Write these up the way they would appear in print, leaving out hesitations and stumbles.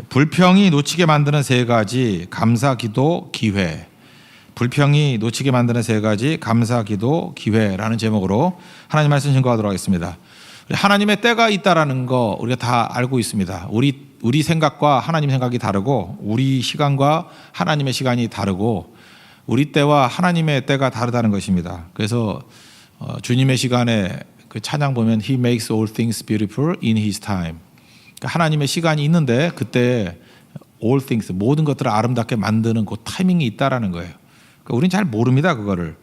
불평이 놓치게 만드는 세 가지 감사, 기도, 기회. 불평이 놓치게 만드는 세 가지 감사, 기도, 기회라는 제목으로 하나님 말씀 증거하도록 하겠습니다. 하나님의 때가 있다라는 거 우리가 다 알고 있습니다. 우리 생각과 하나님 생각이 다르고, 우리 시간과 하나님의 시간이 다르고, 우리 때와 하나님의 때가 다르다는 것입니다. 그래서 주님의 시간에 그 찬양 보면 He makes all things beautiful in His time. 하나님의 시간이 있는데 그때 all things, 모든 것들을 아름답게 만드는 그 타이밍이 있다라는 거예요. 그러니까 우리는 잘 모릅니다, 그거를.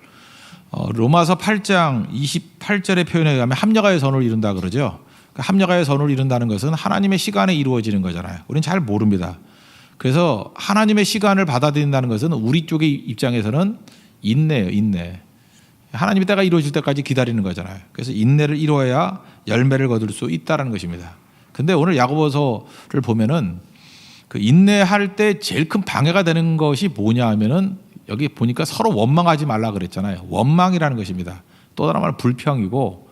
로마서 8장 28절의 표현에 의하면 합력하여 선을 이룬다 그러죠. 그러니까 합력하여 선을 이룬다는 것은 하나님의 시간에 이루어지는 거잖아요. 우리는 잘 모릅니다. 그래서 하나님의 시간을 받아들인다는 것은 우리 쪽의 입장에서는 인내예요, 인내. 하나님의 때가 이루어질 때까지 기다리는 거잖아요. 그래서 인내를 이루어야 열매를 거둘 수 있다는 것입니다. 근데 오늘 야고보서를 보면은 그 인내할 때 제일 큰 방해가 되는 것이 뭐냐 하면은 여기 보니까 서로 원망하지 말라 그랬잖아요. 원망이라는 것입니다. 또 다른 말은 불평이고,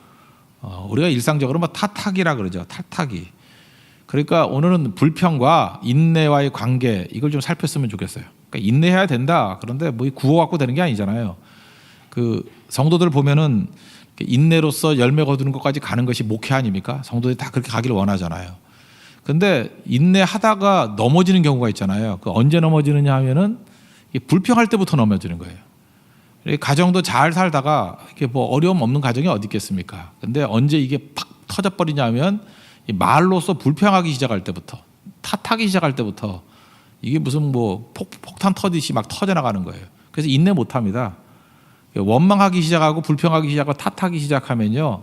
우리가 일상적으로 뭐 탓하기라 그러죠. 탓하기. 그러니까 오늘은 불평과 인내와의 관계, 이걸 좀 살폈으면 좋겠어요. 그러니까 인내해야 된다. 그런데 뭐 구호갖고 되는 게 아니잖아요. 그 성도들 보면은 인내로서 열매 거두는 것까지 가는 것이 목회 아닙니까? 성도들이 다 그렇게 가기를 원하잖아요. 근데 인내하다가 넘어지는 경우가 있잖아요. 그 언제 넘어지느냐 하면은 불평할 때부터 넘어지는 거예요. 가정도 잘 살다가 이게 뭐 어려움 없는 가정이 어디 있겠습니까? 근데 언제 이게 팍 터져버리냐면 말로써 불평하기 시작할 때부터, 탓하기 시작할 때부터 이게 무슨 뭐 폭탄 터지듯이 막 터져나가는 거예요. 그래서 인내 못합니다. 원망하기 시작하고 불평하기 시작하고 탓하기 시작하면요,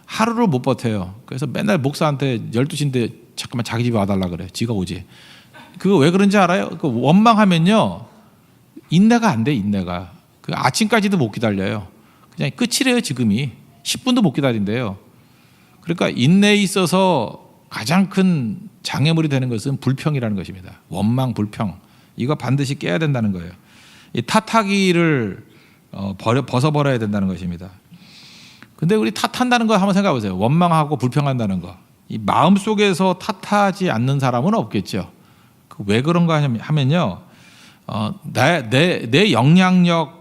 하루를 못 버텨요. 그래서 맨날 목사한테 12시인데 잠깐만 자기 집에 와달라 그래. 지가 오지. 그거 왜 그런지 알아요? 그 원망하면요, 인내가 안 돼, 인내가. 그 아침까지도 못 기다려요. 그냥 끝이래요, 지금이. 10분도 못 기다린대요. 그러니까 인내에 있어서 가장 큰 장애물이 되는 것은 불평이라는 것입니다. 원망, 불평. 이거 반드시 깨야 된다는 거예요. 이 탓하기를 벗어버려야 된다는 것입니다. 근데 우리 탓한다는 거 한번 생각해 보세요. 원망하고 불평한다는 거. 이 마음속에서 탓하지 않는 사람은 없겠죠. 왜 그런가 하면요, 내 영향력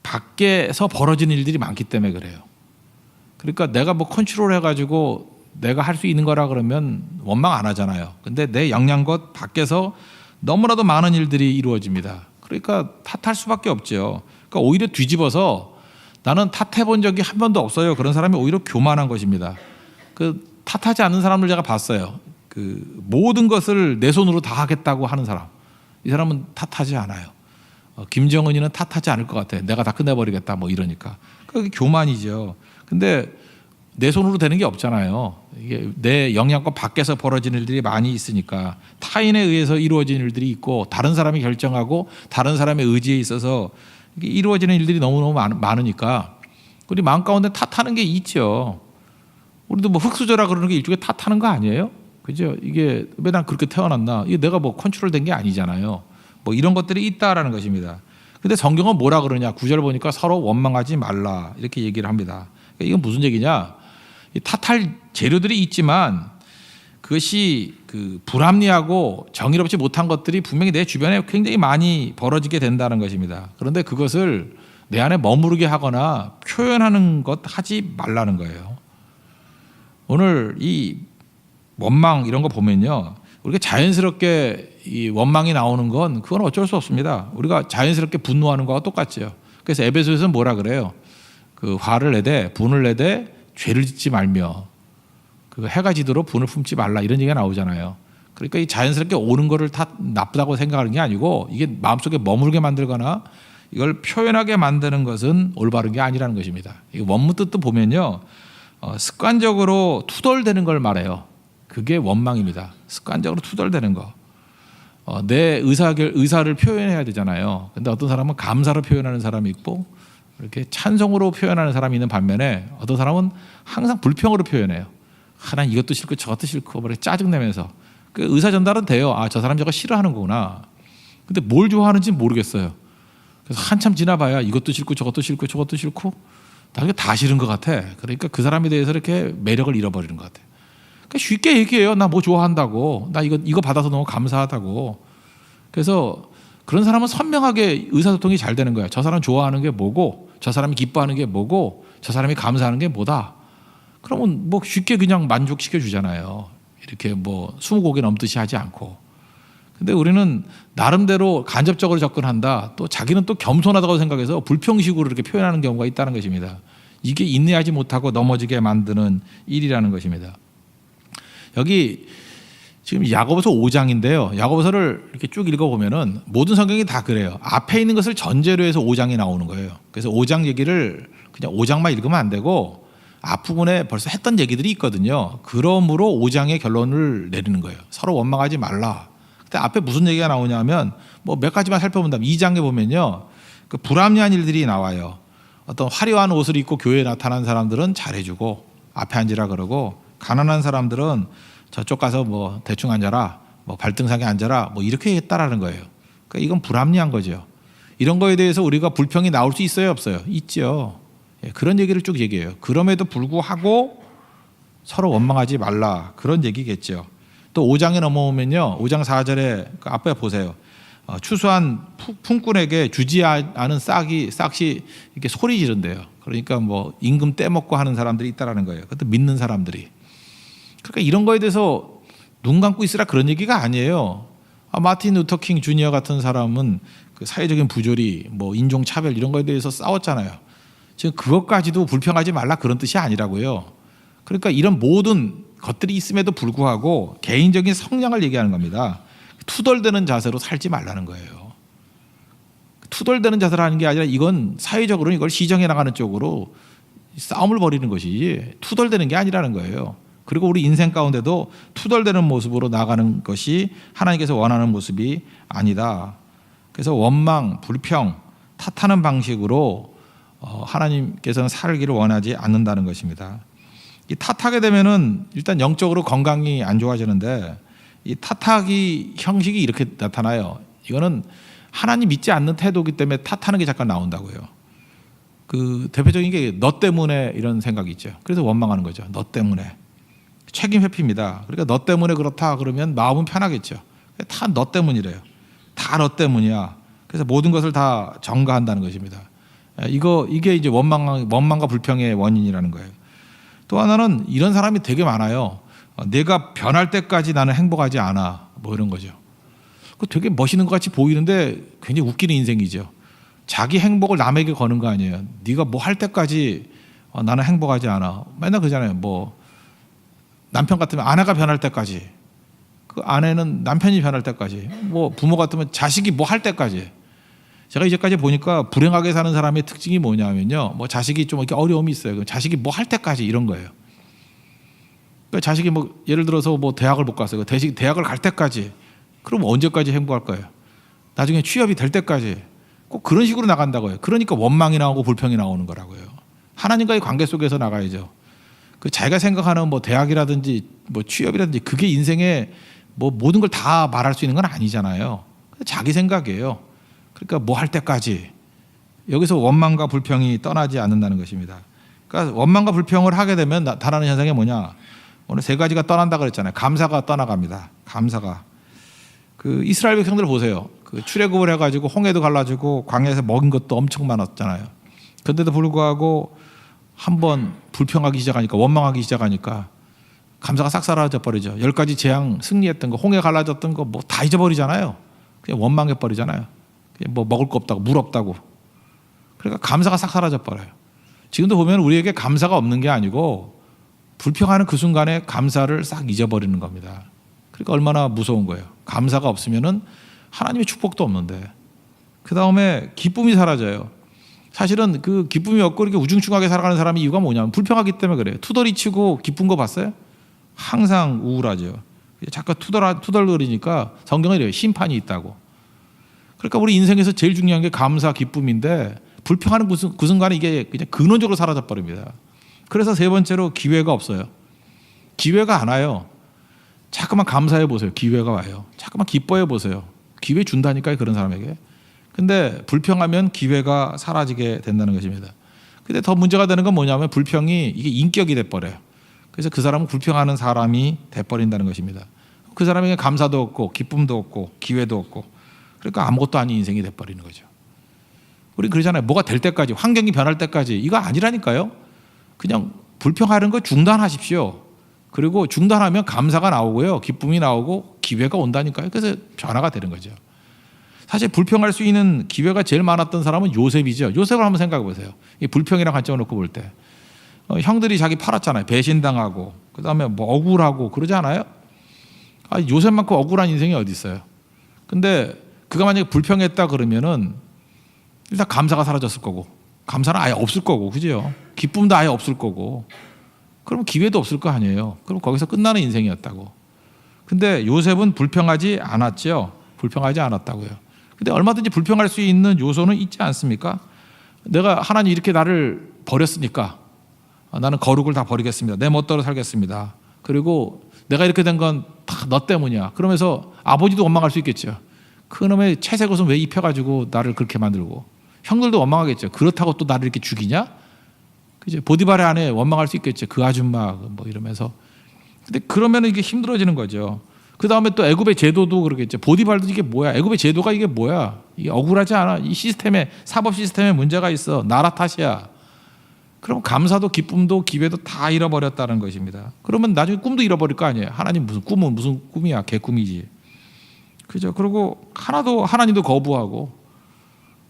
밖에서 벌어지는 일들이 많기 때문에 그래요. 그러니까 내가 뭐 컨트롤 해가지고 내가 할 수 있는 거라 그러면 원망 안 하잖아요. 근데 내 영향력 밖에서 너무나도 많은 일들이 이루어집니다. 그러니까 탓할 수밖에 없죠. 그러니까 오히려 뒤집어서 나는 탓해 본 적이 한 번도 없어요. 그런 사람이 오히려 교만한 것입니다. 그 탓하지 않는 사람을 제가 봤어요. 그 모든 것을 내 손으로 다 하겠다고 하는 사람. 이 사람은 탓하지 않아요. 김정은이는 탓하지 않을 것 같아. 내가 다 끝내버리겠다 뭐 이러니까. 그게 교만이죠. 근데 내 손으로 되는 게 없잖아요. 이게 내 영향권 밖에서 벌어지는 일들이 많이 있으니까, 타인에 의해서 이루어지는 일들이 있고, 다른 사람이 결정하고 다른 사람의 의지에 있어서 이게 이루어지는 일들이 너무너무 많으니까 우리 마음 가운데 탓하는 게 있죠. 우리도 뭐 흙수저라 그러는 게 일종의 탓하는 거 아니에요? 그죠? 이게 왜 난 그렇게 태어났나? 이게 내가 뭐 컨트롤 된 게 아니잖아요. 뭐 이런 것들이 있다라는 것입니다. 근데 성경은 뭐라 그러냐? 9절 보니까 서로 원망하지 말라 이렇게 얘기를 합니다. 그러니까 이건 무슨 얘기냐? 탓할 재료들이 있지만 그것이 그 불합리하고 정의롭지 못한 것들이 분명히 내 주변에 굉장히 많이 벌어지게 된다는 것입니다. 그런데 그것을 내 안에 머무르게 하거나 표현하는 것 하지 말라는 거예요. 오늘 이 원망 이런 거 보면요, 우리가 자연스럽게 이 원망이 나오는 건 그건 어쩔 수 없습니다. 우리가 자연스럽게 분노하는 거와 똑같죠. 그래서 에베소에서는 뭐라 그래요? 그 화를 내되 분을 내되 죄를 짓지 말며 그 해가 지도록 분을 품지 말라 이런 얘기가 나오잖아요. 그러니까 이 자연스럽게 오는 거를 다 나쁘다고 생각하는 게 아니고, 이게 마음속에 머물게 만들거나 이걸 표현하게 만드는 것은 올바른 게 아니라는 것입니다. 이 원문 뜻도 보면요, 습관적으로 투덜대는 걸 말해요. 그게 원망입니다. 습관적으로 투덜대는 거. 내 의사를 표현해야 되잖아요. 근데 어떤 사람은 감사로 표현하는 사람이 있고, 이렇게 찬송으로 표현하는 사람이 있는 반면에 어떤 사람은 항상 불평으로 표현해요. 난 이것도 싫고 저것도 싫고 뭐 짜증내면서. 그 의사 전달은 돼요. 아, 저 사람 저거 싫어하는 거구나. 근데 뭘 좋아하는지 모르겠어요. 그래서 한참 지나봐야 이것도 싫고 저것도 싫고 저것도 싫고 다 싫은 것 같아. 그러니까 그 사람에 대해서 이렇게 매력을 잃어버리는 것 같아요. 그러니까 쉽게 얘기해요. 나 뭐 좋아한다고. 나 이거 받아서 너무 감사하다고. 그래서 그런 사람은 선명하게 의사소통이 잘 되는 거야. 저 사람 좋아하는 게 뭐고, 저 사람이 기뻐하는 게 뭐고, 저 사람이 감사하는 게 뭐다. 그러면 뭐 쉽게 그냥 만족시켜 주잖아요. 이렇게 뭐 20곡이 넘듯이 하지 않고. 근데 우리는 나름대로 간접적으로 접근한다. 또 자기는 또 겸손하다고 생각해서 불평식으로 이렇게 표현하는 경우가 있다는 것입니다. 이게 인내하지 못하고 넘어지게 만드는 일이라는 것입니다. 여기 지금 야고보서 5장인데요. 야고보서를 이렇게 쭉 읽어보면은 모든 성경이 다 그래요. 앞에 있는 것을 전제로 해서 5장이 나오는 거예요. 그래서 5장 얘기를 그냥 5장만 읽으면 안 되고 앞부분에 벌써 했던 얘기들이 있거든요. 그러므로 5장의 결론을 내리는 거예요. 서로 원망하지 말라. 근데 앞에 무슨 얘기가 나오냐면 뭐 몇 가지만 살펴본다면 2장에 보면요. 그 불합리한 일들이 나와요. 어떤 화려한 옷을 입고 교회에 나타난 사람들은 잘해주고 앞에 앉으라 그러고, 가난한 사람들은 저쪽 가서 뭐 대충 앉아라, 뭐 발등상에 앉아라, 뭐 이렇게 했다라는 거예요. 그러니까 이건 불합리한 거죠. 이런 거에 대해서 우리가 불평이 나올 수 있어요, 없어요? 있죠. 그런 얘기를 쭉 얘기해요. 그럼에도 불구하고 서로 원망하지 말라, 그런 얘기겠죠. 또 5장에 넘어오면요, 5장 4절에 앞에 보세요. 추수한 품꾼에게 주지 않은 싹이 이렇게 소리 지른대요. 그러니까 뭐 임금 떼먹고 하는 사람들이 있다라는 거예요. 그것도 믿는 사람들이. 그러니까 이런 거에 대해서 눈 감고 있으라 그런 얘기가 아니에요. 마틴 루터 킹 주니어 같은 사람은 그 사회적인 부조리, 뭐 인종 차별 이런 거에 대해서 싸웠잖아요. 지금 그것까지도 불평하지 말라 그런 뜻이 아니라고요. 그러니까 이런 모든 것들이 있음에도 불구하고 개인적인 성향을 얘기하는 겁니다. 투덜대는 자세로 살지 말라는 거예요. 투덜대는 자세로 하는 게 아니라 이건 사회적으로 이걸 시정해 나가는 쪽으로 싸움을 벌이는 것이지 투덜대는 게 아니라는 거예요. 그리고 우리 인생 가운데도 투덜대는 모습으로 나가는 것이 하나님께서 원하는 모습이 아니다. 그래서 원망, 불평, 탓하는 방식으로 하나님께서는 살기를 원하지 않는다는 것입니다. 이 탓하게 되면은 일단 영적으로 건강이 안 좋아지는데, 이 탓하기 형식이 이렇게 나타나요. 이거는 하나님 믿지 않는 태도이기 때문에 탓하는 게 잠깐 나온다고요. 그 대표적인 게 너 때문에 이런 생각이 있죠. 그래서 원망하는 거죠. 너 때문에. 책임 회피입니다. 그러니까 너 때문에 그렇다 그러면 마음은 편하겠죠. 다 너 때문이래요. 다 너 때문이야. 그래서 모든 것을 다 전가한다는 것입니다. 이게 이제 원망과 불평의 원인이라는 거예요. 또 하나는 이런 사람이 되게 많아요. 내가 변할 때까지 나는 행복하지 않아. 뭐 이런 거죠. 그 되게 멋있는 것 같이 보이는데 굉장히 웃기는 인생이죠. 자기 행복을 남에게 거는 거 아니에요. 네가 뭐 할 때까지 나는 행복하지 않아. 맨날 그러잖아요. 뭐 남편 같으면 아내가 변할 때까지, 그 아내는 남편이 변할 때까지, 뭐 부모 같으면 자식이 뭐 할 때까지. 제가 이제까지 보니까 불행하게 사는 사람의 특징이 뭐냐면요, 뭐 자식이 좀 이렇게 어려움이 있어요. 그럼 자식이 뭐 할 때까지 이런 거예요. 그러니까 자식이 뭐 예를 들어서 뭐 대학을 못 갔어요. 대학을 갈 때까지. 그럼 언제까지 행복할 거예요? 나중에 취업이 될 때까지. 꼭 그런 식으로 나간다고요. 그러니까 원망이 나오고 불평이 나오는 거라고요. 하나님과의 관계 속에서 나가야죠. 그 자기가 생각하는 뭐 대학이라든지 뭐 취업이라든지 그게 인생의 뭐 모든 걸 다 말할 수 있는 건 아니잖아요. 자기 생각이에요. 그러니까 뭐 할 때까지. 여기서 원망과 불평이 떠나지 않는다는 것입니다. 그러니까 원망과 불평을 하게 되면 나타나는 현상이 뭐냐? 오늘 세 가지가 떠난다 그랬잖아요. 감사가 떠나갑니다. 감사가. 그 이스라엘 백성들 보세요. 그 출애굽을 해가지고 홍해도 갈라지고 광야에서 먹은 것도 엄청 많았잖아요. 그런데도 불구하고 한번 불평하기 시작하니까, 원망하기 시작하니까 감사가 싹 사라져 버리죠. 10가지 재앙 승리했던 거, 홍해 갈라졌던 거 뭐 다 잊어버리잖아요. 그냥 원망해 버리잖아요. 그냥 뭐 먹을 거 없다고, 물 없다고. 그러니까 감사가 싹 사라져 버려요. 지금도 보면 우리에게 감사가 없는 게 아니고 불평하는 그 순간에 감사를 싹 잊어버리는 겁니다. 그러니까 얼마나 무서운 거예요. 감사가 없으면은 하나님의 축복도 없는데, 그 다음에 기쁨이 사라져요. 사실은 그 기쁨이 없고 이렇게 우중충하게 살아가는 사람의 이유가 뭐냐면 불평하기 때문에 그래요. 투덜이치고 기쁜 거 봤어요? 항상 우울하죠. 자꾸 투덜거리니까 성경은 이래요. 심판이 있다고. 그러니까 우리 인생에서 제일 중요한 게 감사, 기쁨인데 불평하는 그 순간에 이게 그냥 근원적으로 사라져 버립니다. 그래서 세 번째로 기회가 없어요. 기회가 안 와요. 자꾸만 감사해 보세요. 기회가 와요. 자꾸만 기뻐해 보세요. 기회 준다니까요, 그런 사람에게. 근데 불평하면 기회가 사라지게 된다는 것입니다. 근데 더 문제가 되는 건 뭐냐면 불평이 이게 인격이 돼버려요. 그래서 그 사람은 불평하는 사람이 돼버린다는 것입니다. 그 사람에게 감사도 없고 기쁨도 없고 기회도 없고 그러니까 아무것도 아닌 인생이 돼버리는 거죠. 우리 그러잖아요. 뭐가 될 때까지, 환경이 변할 때까지. 이거 아니라니까요. 그냥 불평하는 거 중단하십시오. 그리고 중단하면 감사가 나오고요, 기쁨이 나오고 기회가 온다니까요. 그래서 변화가 되는 거죠. 사실 불평할 수 있는 기회가 제일 많았던 사람은 요셉이죠. 요셉을 한번 생각해 보세요. 이 불평이랑 관점을 놓고 볼 때 형들이 자기 팔았잖아요. 배신당하고 그다음에 뭐 억울하고 그러지 않아요? 요셉만큼 억울한 인생이 어디 있어요? 근데 그가 만약에 불평했다 그러면은 일단 감사가 사라졌을 거고, 감사는 아예 없을 거고, 그죠? 기쁨도 아예 없을 거고, 그럼 기회도 없을 거 아니에요. 그럼 거기서 끝나는 인생이었다고. 근데 요셉은 불평하지 않았죠. 불평하지 않았다고요. 근데 얼마든지 불평할 수 있는 요소는 있지 않습니까? 내가 하나님 이렇게 나를 버렸으니까 나는 거룩을 다 버리겠습니다. 내 멋대로 살겠습니다. 그리고 내가 이렇게 된 건 다 너 때문이야. 그러면서 아버지도 원망할 수 있겠죠. 그놈의 채색 옷은 왜 입혀가지고 나를 그렇게 만들고, 형들도 원망하겠죠. 그렇다고 또 나를 이렇게 죽이냐? 그죠? 보디발의 아내 원망할 수 있겠죠. 그 아줌마 뭐 이러면서. 근데 그러면 이게 힘들어지는 거죠. 그 다음에 또 애굽의 제도도 그러겠죠. 보디발도 이게 뭐야? 애굽의 제도가 이게 뭐야? 이게 억울하지 않아? 이 시스템에, 사법 시스템에 문제가 있어. 나라 탓이야. 그럼 감사도 기쁨도 기회도 다 잃어버렸다는 것입니다. 그러면 나중에 꿈도 잃어버릴 거 아니에요. 하나님 무슨 꿈은 무슨 꿈이야? 개꿈이지. 그죠? 그리고 하나님도 거부하고,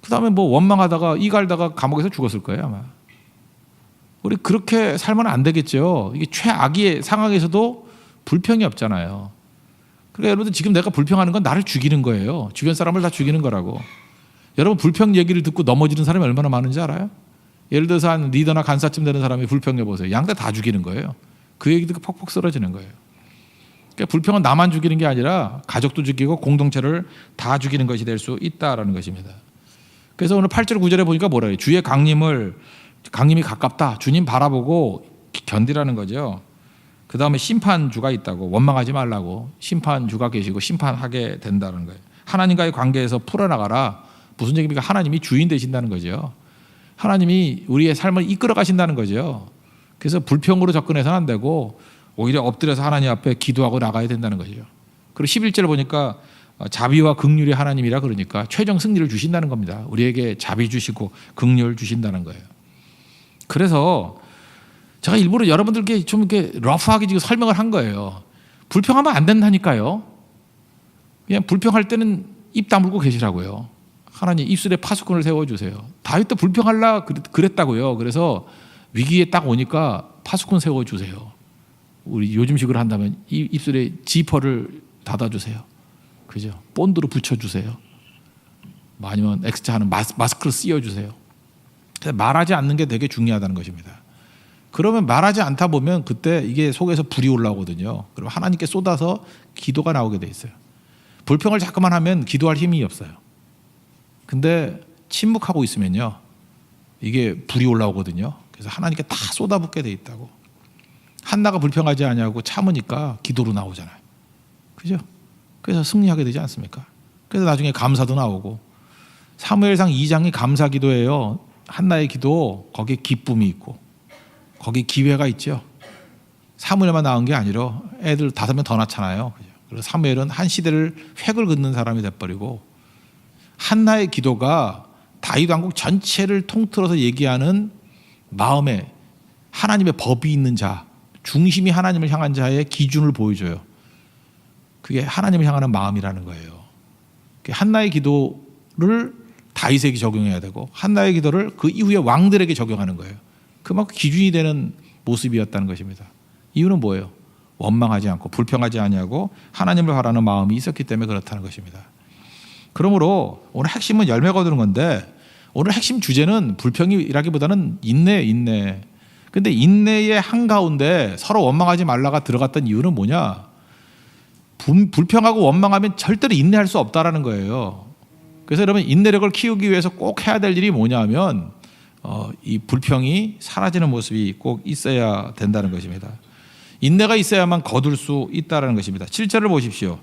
그 다음에 뭐 원망하다가 이갈다가 감옥에서 죽었을 거예요 아마. 우리 그렇게 살면 안 되겠죠. 이게 최악의 상황에서도 불평이 없잖아요. 그러니까 여러분들 지금 내가 불평하는 건 나를 죽이는 거예요. 주변 사람을 다 죽이는 거라고. 여러분 불평 얘기를 듣고 넘어지는 사람이 얼마나 많은지 알아요? 예를 들어서 한 리더나 간사쯤 되는 사람이 불평해 보세요. 양대 다 죽이는 거예요. 그 얘기 듣고 퍽퍽 쓰러지는 거예요. 그러니까 불평은 나만 죽이는 게 아니라 가족도 죽이고 공동체를 다 죽이는 것이 될 수 있다라는 것입니다. 그래서 오늘 8절 9절에 보니까 뭐라 해요? 주의 강림이 가깝다. 주님 바라보고 견디라는 거죠. 그 다음에 심판주가 있다고, 원망하지 말라고, 심판주가 계시고 심판하게 된다는 거예요. 하나님과의 관계에서 풀어나가라. 무슨 얘기입니까? 하나님이 주인 되신다는 거죠. 하나님이 우리의 삶을 이끌어 가신다는 거죠. 그래서 불평으로 접근해서는 안 되고 오히려 엎드려서 하나님 앞에 기도하고 나가야 된다는 거죠. 그리고 11절 보니까 자비와 긍휼이 하나님이라 그러니까 최종 승리를 주신다는 겁니다. 우리에게 자비 주시고 긍휼 주신다는 거예요. 그래서 제가 일부러 여러분들께 좀 이렇게 러프하게 지금 설명을 한 거예요. 불평하면 안 된다니까요. 그냥 불평할 때는 입 다물고 계시라고요. 하나님 입술에 파수꾼을 세워주세요. 다윗도 불평하려 그랬다고요. 그래서 위기에 딱 오니까 파수꾼 세워주세요. 우리 요즘식으로 한다면 입술에 지퍼를 닫아주세요. 그죠? 본드로 붙여주세요. 아니면 엑스트라 하는 마스크를 씌워주세요. 말하지 않는 게 되게 중요하다는 것입니다. 그러면 말하지 않다 보면 그때 이게 속에서 불이 올라오거든요. 그럼 하나님께 쏟아서 기도가 나오게 돼 있어요. 불평을 자꾸만 하면 기도할 힘이 없어요. 근데 침묵하고 있으면요, 이게 불이 올라오거든요. 그래서 하나님께 다 쏟아붓게 돼 있다고. 한나가 불평하지 않냐고 참으니까 기도로 나오잖아요. 그죠? 그래서 승리하게 되지 않습니까? 그래서 나중에 감사도 나오고. 사무엘상 2장이 감사 기도예요. 한나의 기도, 거기에 기쁨이 있고 거기 기회가 있죠. 사무엘만 나온 게 아니라 애들 5명 더 낳잖아요. 그래서 사무엘은 한 시대를 획을 긋는 사람이 돼버리고, 한나의 기도가 다윗 왕국 전체를 통틀어서 얘기하는 마음에 하나님의 법이 있는 자, 중심이 하나님을 향한 자의 기준을 보여줘요. 그게 하나님을 향하는 마음이라는 거예요. 한나의 기도를 다윗에게 적용해야 되고 한나의 기도를 그 이후에 왕들에게 적용하는 거예요. 그만큼 기준이 되는 모습이었다는 것입니다. 이유는 뭐예요? 원망하지 않고 불평하지 아니하고 하나님을 바라는 마음이 있었기 때문에 그렇다는 것입니다. 그러므로 오늘 핵심은 열매가 얻는 건데, 오늘 핵심 주제는 불평이라기보다는 인내. 근데 인내의 한가운데 서로 원망하지 말라가 들어갔던 이유는 뭐냐? 불평하고 원망하면 절대로 인내할 수 없다라는 거예요. 그래서 여러분 인내력을 키우기 위해서 꼭 해야 될 일이 뭐냐면 이 불평이 사라지는 모습이 꼭 있어야 된다는 것입니다. 인내가 있어야만 거둘 수 있다는 것입니다. 7절을 보십시오.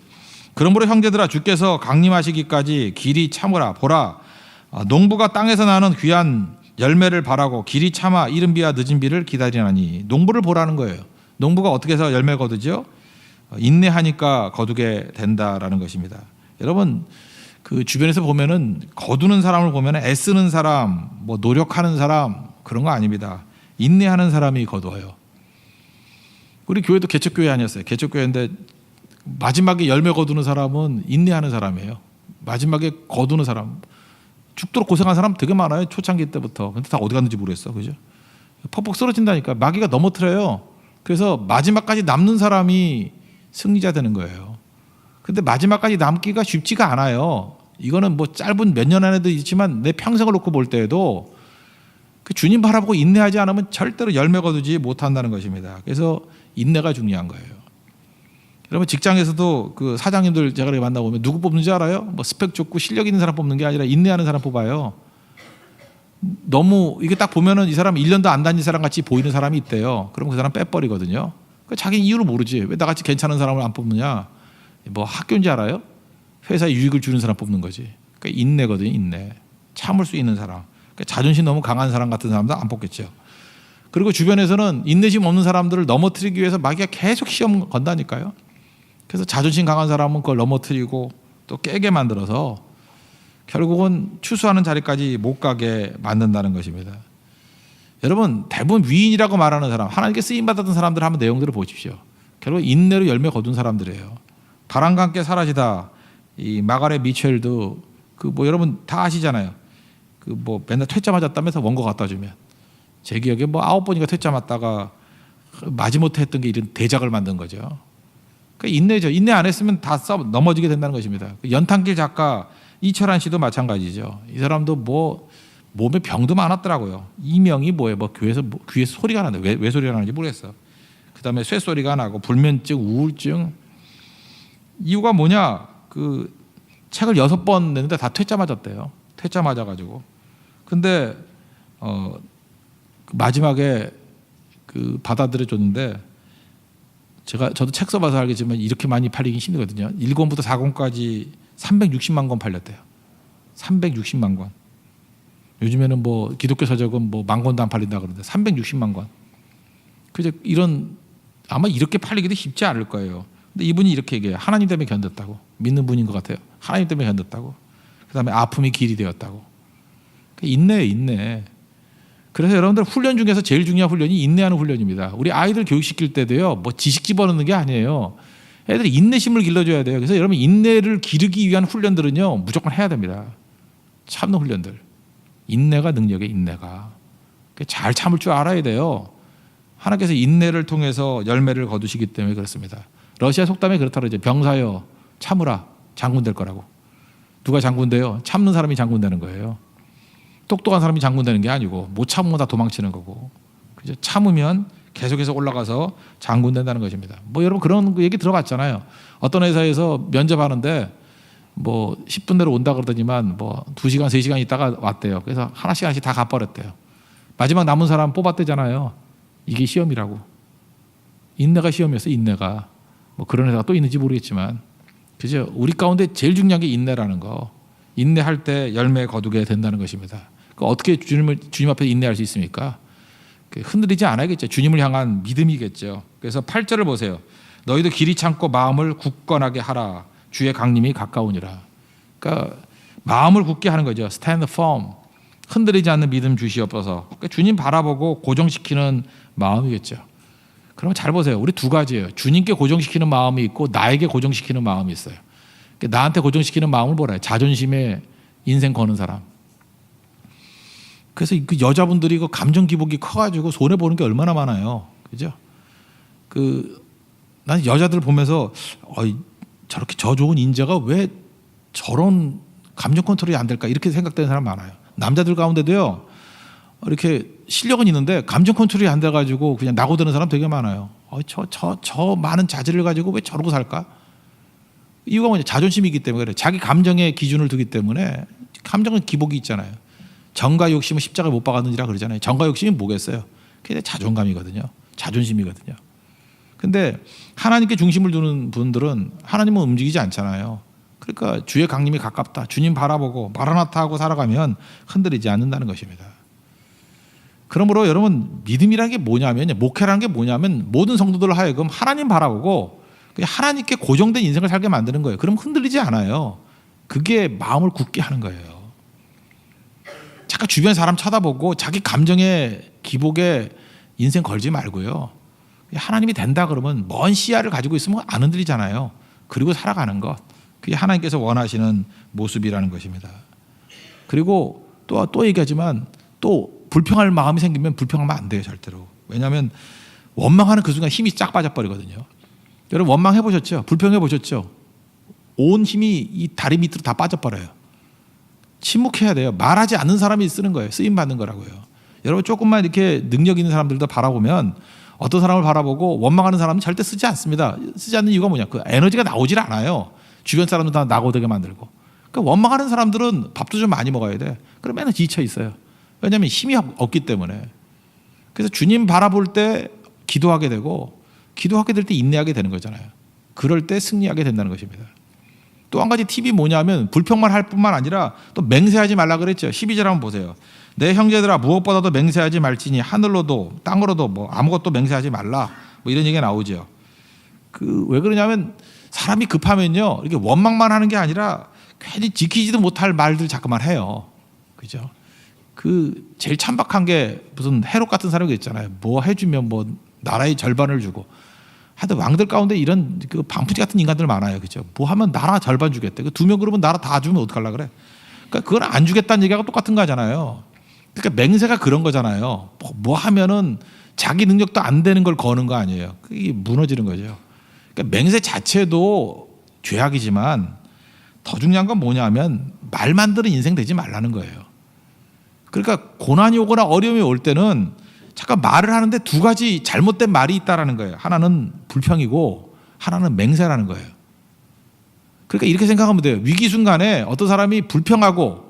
그러므로 형제들아, 주께서 강림하시기까지 길이 참으라. 보라, 농부가 땅에서 나는 귀한 열매를 바라고 길이 참아 이른 비와 늦은 비를 기다리나니. 농부를 보라는 거예요. 농부가 어떻게 해서 열매 거두죠? 인내하니까 거두게 된다라는 것입니다. 여러분 그 주변에서 보면은 거두는 사람을 보면은 애쓰는 사람, 뭐 노력하는 사람 그런 거 아닙니다. 인내하는 사람이 거두어요. 우리 교회도 개척교회 아니었어요. 개척교회인데 마지막에 열매 거두는 사람은 인내하는 사람이에요. 마지막에 거두는 사람. 죽도록 고생한 사람 되게 많아요. 초창기 때부터. 근데 다 어디 갔는지 모르겠어. 그죠? 퍽퍽 쓰러진다니까. 마귀가 넘어뜨려요. 그래서 마지막까지 남는 사람이 승리자 되는 거예요. 근데 마지막까지 남기가 쉽지가 않아요. 이거는 뭐 짧은 몇 년 안에도 있지만 내 평생을 놓고 볼 때에도 그 주님 바라보고 인내하지 않으면 절대로 열매 거두지 못한다는 것입니다. 그래서 인내가 중요한 거예요. 여러분 직장에서도 그 사장님들 제가 만나보면 누구 뽑는지 알아요? 뭐 스펙 좋고 실력 있는 사람 뽑는 게 아니라 인내하는 사람 뽑아요. 너무 이게 딱 보면은 이 사람 1년도 안 다닌 사람 같이 보이는 사람이 있대요. 그럼 그 사람 빼버리거든요. 자기 이유를 모르지. 왜 나같이 괜찮은 사람을 안 뽑느냐? 뭐 학교인지 알아요? 회사에 유익을 주는 사람 뽑는 거지. 그러니까 인내거든요. 인내. 참을 수 있는 사람. 그러니까 자존심 너무 강한 사람 같은 사람도 안 뽑겠죠. 그리고 주변에서는 인내심 없는 사람들을 넘어뜨리기 위해서 마귀가 계속 시험 건다니까요. 그래서 자존심 강한 사람은 그걸 넘어뜨리고 또 깨게 만들어서 결국은 추수하는 자리까지 못 가게 만든다는 것입니다. 여러분 대부분 위인이라고 말하는 사람, 하나님께 쓰임받았던 사람들 한번 내용들을 보십시오. 결국 인내로 열매 거둔 사람들이에요. 바람과 함께 사라지다. 이 마가렛 미첼도 그 뭐 여러분 다 아시잖아요. 그 뭐 맨날 퇴짜 맞았다면서 원고 갖다 주면 제 기억에 뭐 9번인가 퇴짜 맞다가 마지못해 했던 게 이런 대작을 만든 거죠. 그 인내죠. 인내 안 했으면 다 넘어지게 된다는 것입니다. 연탄길 작가 이철환 씨도 마찬가지죠. 이 사람도 뭐 몸에 병도 많았더라고요. 이명이 뭐예요? 뭐 귀에서 소리가 나는데 왜 소리가 나는지 모르겠어. 그다음에 쇠소리가 나고 불면증, 우울증. 이유가 뭐냐? 그 책을 6번 냈는데 다 퇴짜 맞았대요. 퇴짜 맞아가지고. 근데 마지막에 그 받아들여 줬는데 저도 책 써봐서 알겠지만 이렇게 많이 팔리긴 힘들거든요. 1권부터 4권까지 360만 권 팔렸대요. 360만 권. 요즘에는 뭐 기독교 서적은 뭐 10,000권도 안 팔린다 그러는데 360만 권. 그저 이런 아마 이렇게 팔리기도 쉽지 않을 거예요. 근데 이분이 이렇게 얘기해요. 하나님 때문에 견뎠다고. 믿는 분인 것 같아요. 하나님 때문에 견뎠다고. 그다음에 아픔이 길이 되었다고. 인내예요, 인내. 그래서 여러분들 훈련 중에서 제일 중요한 훈련이 인내하는 훈련입니다. 우리 아이들 교육시킬 때도요. 뭐 지식 집어넣는 게 아니에요. 애들이 인내심을 길러줘야 돼요. 그래서 여러분 인내를 기르기 위한 훈련들은요. 무조건 해야 됩니다. 참는 훈련들. 인내가 능력의 인내가. 잘 참을 줄 알아야 돼요. 하나님께서 인내를 통해서 열매를 거두시기 때문에 그렇습니다. 러시아 속담에 그렇다 그러죠. 병사여 참으라 장군 될 거라고. 누가 장군 돼요? 참는 사람이 장군 되는 거예요. 똑똑한 사람이 장군 되는 게 아니고 못 참으면 다 도망치는 거고. 그죠? 참으면 계속해서 올라가서 장군 된다는 것입니다. 뭐 여러분 그런 얘기 들어봤잖아요. 어떤 회사에서 면접하는데 뭐 10분 내로 온다 그러더니만 뭐 2시간 3시간 있다가 왔대요. 그래서 하나씩 다 갚아버렸대요. 마지막 남은 사람 뽑았대잖아요. 이게 시험이라고. 인내가 시험이었어. 인내가. 뭐 그런 회사가 또 있는지 모르겠지만 그죠? 우리 가운데 제일 중요한 게 인내라는 거. 인내할 때 열매 거두게 된다는 것입니다. 어떻게 주님 앞에 인내할 수 있습니까? 흔들리지 않아야겠죠. 주님을 향한 믿음이겠죠. 그래서 8절을 보세요. 너희도 길이 참고 마음을 굳건하게 하라. 주의 강림이 가까우니라. 그러니까 마음을 굳게 하는 거죠. Stand firm. 흔들리지 않는 믿음 주시옵소서. 그러니까 주님 바라보고 고정시키는 마음이겠죠. 그러면 잘 보세요. 우리 두 가지예요. 주님께 고정시키는 마음이 있고 나에게 고정시키는 마음이 있어요. 그러니까 나한테 고정시키는 마음을 뭐라 해요? 자존심에 인생 거는 사람. 그래서 그 여자분들이 그 감정 기복이 커가지고 손해 보는 게 얼마나 많아요, 그죠? 난 여자들 보면서 저렇게 저 좋은 인재가 왜 저런 감정 컨트롤이 안 될까 이렇게 생각되는 사람 많아요. 남자들 가운데도요, 이렇게 실력은 있는데 감정 컨트롤이 안 돼가지고 그냥 나고드는 사람 되게 많아요. 저 많은 자질을 가지고 왜 저러고 살까? 이유가 뭐냐? 자존심이기 때문에 그래. 자기 감정의 기준을 두기 때문에 감정은 기복이 있잖아요. 정과 욕심은 십자가에 못 박았느니라 그러잖아요. 정과 욕심이 뭐겠어요? 그게 자존감이거든요. 자존심이거든요. 근데 하나님께 중심을 두는 분들은 하나님은 움직이지 않잖아요. 그러니까 주의 강림이 가깝다. 주님 바라보고 마라나타 하고 살아가면 흔들리지 않는다는 것입니다. 그러므로 여러분 믿음이라는 게 뭐냐면 목회라는 게 뭐냐면 모든 성도들을 하여금 하나님 바라보고 그냥 하나님께 고정된 인생을 살게 만드는 거예요. 그럼 흔들리지 않아요. 그게 마음을 굳게 하는 거예요. 잠깐 주변 사람 쳐다보고 자기 감정의 기복에 인생 걸지 말고요. 하나님이 된다 그러면 먼 시야를 가지고 있으면 안 흔들리잖아요. 그리고 살아가는 것. 그게 하나님께서 원하시는 모습이라는 것입니다. 그리고 또 얘기하지만 또 불평할 마음이 생기면 불평하면 안 돼요. 절대로. 왜냐하면 원망하는 그 순간 힘이 쫙 빠져버리거든요. 여러분 원망해 보셨죠? 불평해 보셨죠? 온 힘이 이 다리 밑으로 다 빠져버려요. 침묵해야 돼요. 말하지 않는 사람이 쓰는 거예요. 쓰임 받는 거라고요. 여러분 조금만 이렇게 능력 있는 사람들도 바라보면 어떤 사람을 바라보고 원망하는 사람은 절대 쓰지 않습니다. 쓰지 않는 이유가 뭐냐? 그 에너지가 나오질 않아요. 주변 사람들 다 나고되게 만들고. 그러니까 원망하는 사람들은 밥도 좀 많이 먹어야 돼. 그럼 맨날 지쳐 있어요. 왜냐하면 힘이 없기 때문에. 그래서 주님 바라볼 때 기도하게 되고 기도하게 될 때 인내하게 되는 거잖아요. 그럴 때 승리하게 된다는 것입니다. 또 한 가지 팁이 뭐냐면 불평만 할 뿐만 아니라 또 맹세하지 말라 그랬죠. 12절 한번 보세요. 내 형제들아 무엇보다도 맹세하지 말지니 하늘로도 땅으로도 뭐 아무것도 맹세하지 말라. 뭐 이런 얘기가 나오죠. 왜 그러냐면 사람이 급하면요. 이렇게 원망만 하는 게 아니라 괜히 지키지도 못할 말들 자꾸만 해요. 그죠? 제일 천박한 게 무슨 헤롯 같은 사람이 있잖아요. 뭐 해주면 뭐 나라의 절반을 주고. 하여튼 왕들 가운데 이런 반푸지 같은 인간들 많아요. 그죠? 뭐 하면 나라 절반 주겠대. 2명 그러면 나라 다 주면 어떡하려고 그래? 그러니까 그걸 안 주겠다는 얘기하고 똑같은 거잖아요. 그러니까 맹세가 그런 거잖아요. 뭐 하면은 자기 능력도 안 되는 걸 거는 거 아니에요. 그게 무너지는 거죠. 그러니까 맹세 자체도 죄악이지만 더 중요한 건 뭐냐면 말만 들은 인생 되지 말라는 거예요. 그러니까 고난이 오거나 어려움이 올 때는 잠깐 말을 하는데 두 가지 잘못된 말이 있다라는 거예요. 하나는 불평이고 하나는 맹세라는 거예요. 그러니까 이렇게 생각하면 돼요. 위기 순간에 어떤 사람이 불평하고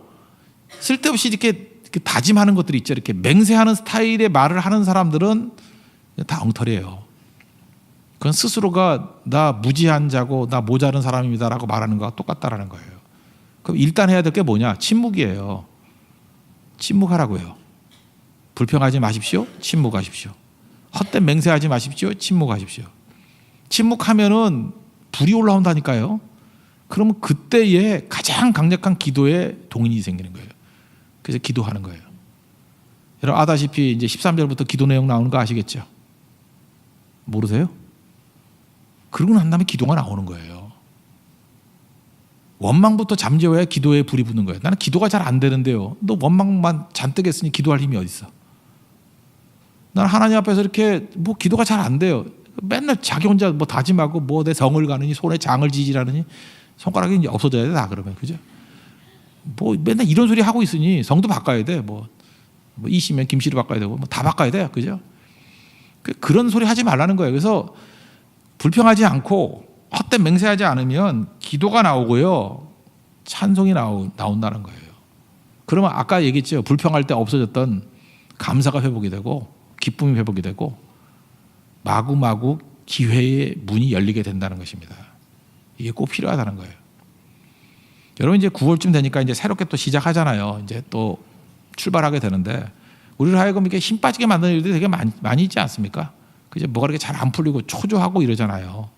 쓸데없이 이렇게 다짐하는 것들이 있죠. 이렇게 맹세하는 스타일의 말을 하는 사람들은 다 엉터리예요. 그건 스스로가 나 무지한 자고 나 모자른 사람입니다라고 말하는 거와 똑같다라는 거예요. 그럼 일단 해야 될 게 뭐냐? 침묵이에요. 침묵하라고요. 불평하지 마십시오. 침묵하십시오. 헛된 맹세하지 마십시오. 침묵하십시오. 침묵하면은 불이 올라온다니까요. 그러면 그때에 가장 강력한 기도에 동인이 생기는 거예요. 그래서 기도하는 거예요. 여러분 아다시피 이제 13절부터 기도 내용 나오는 거 아시겠죠? 모르세요? 그러고 난 다음에 기도가 나오는 거예요. 원망부터 잠재워야 기도에 불이 붙는 거예요. 나는 기도가 잘 안 되는데요. 너 원망만 잔뜩 했으니 기도할 힘이 어디 있어? 나는 하나님 앞에서 이렇게 뭐 기도가 잘 안 돼요. 맨날 자기 혼자 뭐 다짐하고 뭐 내 성을 가느니 손에 장을 지지라느니 손가락이 이제 없어져야 돼 다 그러면 그죠? 뭐 맨날 이런 소리 하고 있으니 성도 바꿔야 돼. 뭐 이씨면 김씨로 바꿔야 되고 뭐 다 바꿔야 돼. 그죠? 그런 소리 하지 말라는 거예요. 그래서 불평하지 않고 헛된 맹세하지 않으면 기도가 나오고요. 찬송이 나온다는 거예요. 그러면 아까 얘기했죠. 불평할 때 없어졌던 감사가 회복이 되고 기쁨이 회복이 되고 마구마구 기회의 문이 열리게 된다는 것입니다. 이게 꼭 필요하다는 거예요. 여러분 이제 9월쯤 되니까 이제 새롭게 또 시작하잖아요. 이제 또 출발하게 되는데 우리를 하여금 이렇게 힘 빠지게 만드는 일들이 되게 많이 있지 않습니까? 그죠? 뭐가 이렇게 잘 안 풀리고 초조하고 이러잖아요.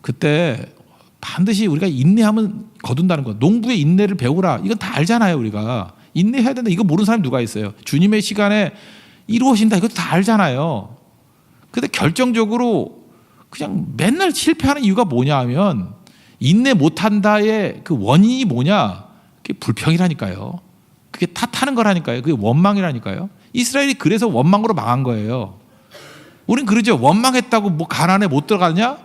그때 반드시 우리가 인내하면 거둔다는 거. 농부의 인내를 배우라. 이건 다 알잖아요. 우리가 인내해야 된다. 이거 모르는 사람이 누가 있어요? 주님의 시간에 이루어진다. 이것도 다 알잖아요. 근데 결정적으로 그냥 맨날 실패하는 이유가 뭐냐 하면 인내 못한다의 그 원인이 뭐냐? 그게 불평이라니까요. 그게 탓하는 거라니까요. 그게 원망이라니까요. 이스라엘이 그래서 원망으로 망한 거예요. 우린 그러죠. 원망했다고 뭐 가난에 못 들어가냐?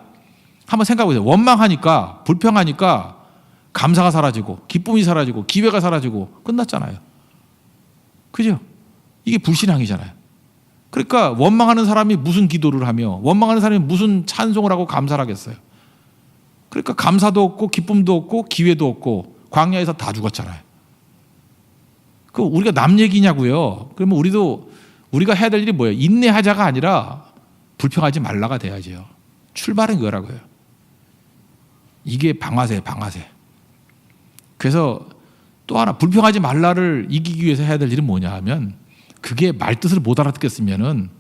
한번 생각해 보세요. 원망하니까 불평하니까 감사가 사라지고 기쁨이 사라지고 기회가 사라지고 끝났잖아요. 그죠? 이게 불신앙이잖아요. 그러니까 원망하는 사람이 무슨 기도를 하며 원망하는 사람이 무슨 찬송을 하고 감사를 하겠어요. 그러니까 감사도 없고 기쁨도 없고 기회도 없고 광야에서 다 죽었잖아요. 그 우리가 남 얘기냐고요. 그러면 우리가 해야 될 일이 뭐예요? 인내하자가 아니라 불평하지 말라가 돼야죠. 출발은 그거라고요. 이게 방아쇠. 그래서 또 하나 불평하지 말라를 이기기 위해서 해야 될 일은 뭐냐 하면 그게 말뜻을 못 알아듣겠으면은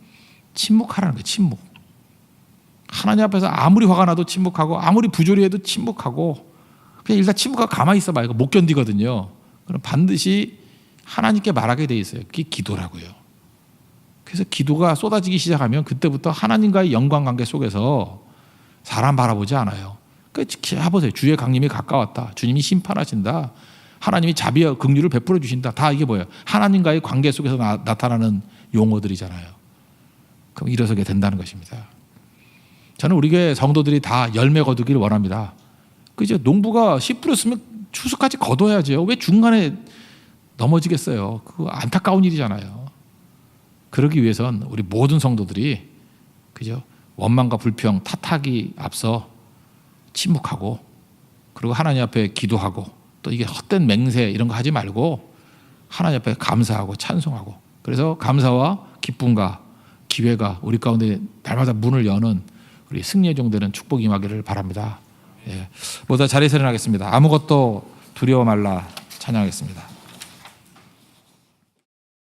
침묵하라는 거예요. 침묵. 하나님 앞에서 아무리 화가 나도 침묵하고 아무리 부조리해도 침묵하고 그냥 일단 침묵하고 가만히 있어봐요. 이거 못 견디거든요. 그럼 반드시 하나님께 말하게 돼 있어요. 그게 기도라고요. 그래서 기도가 쏟아지기 시작하면 그때부터 하나님과의 영광관계 속에서 사람 바라보지 않아요. 해보세요. 주의 강림이 가까웠다. 주님이 심판하신다. 하나님이 자비와 긍휼을 베풀어 주신다. 다 이게 뭐예요? 하나님과의 관계 속에서 나타나는 용어들이잖아요. 그럼 일어서게 된다는 것입니다. 저는 우리 교회 성도들이 다 열매 거두기를 원합니다. 그죠? 농부가 씨 뿌렸으면 추수까지 거둬야죠. 왜 중간에 넘어지겠어요? 그거 안타까운 일이잖아요. 그러기 위해선 우리 모든 성도들이 그죠? 원망과 불평, 탓하기 앞서 침묵하고 그리고 하나님 앞에 기도하고 또 이게 헛된 맹세 이런 거 하지 말고 하나님 앞에 감사하고 찬송하고 그래서 감사와 기쁨과 기회가 우리 가운데 날마다 문을 여는 우리 승리의 종되는 축복이 임하기를 바랍니다. 예. 모두 자리에서 일어나겠습니다. 아무것도 두려워 말라 찬양하겠습니다.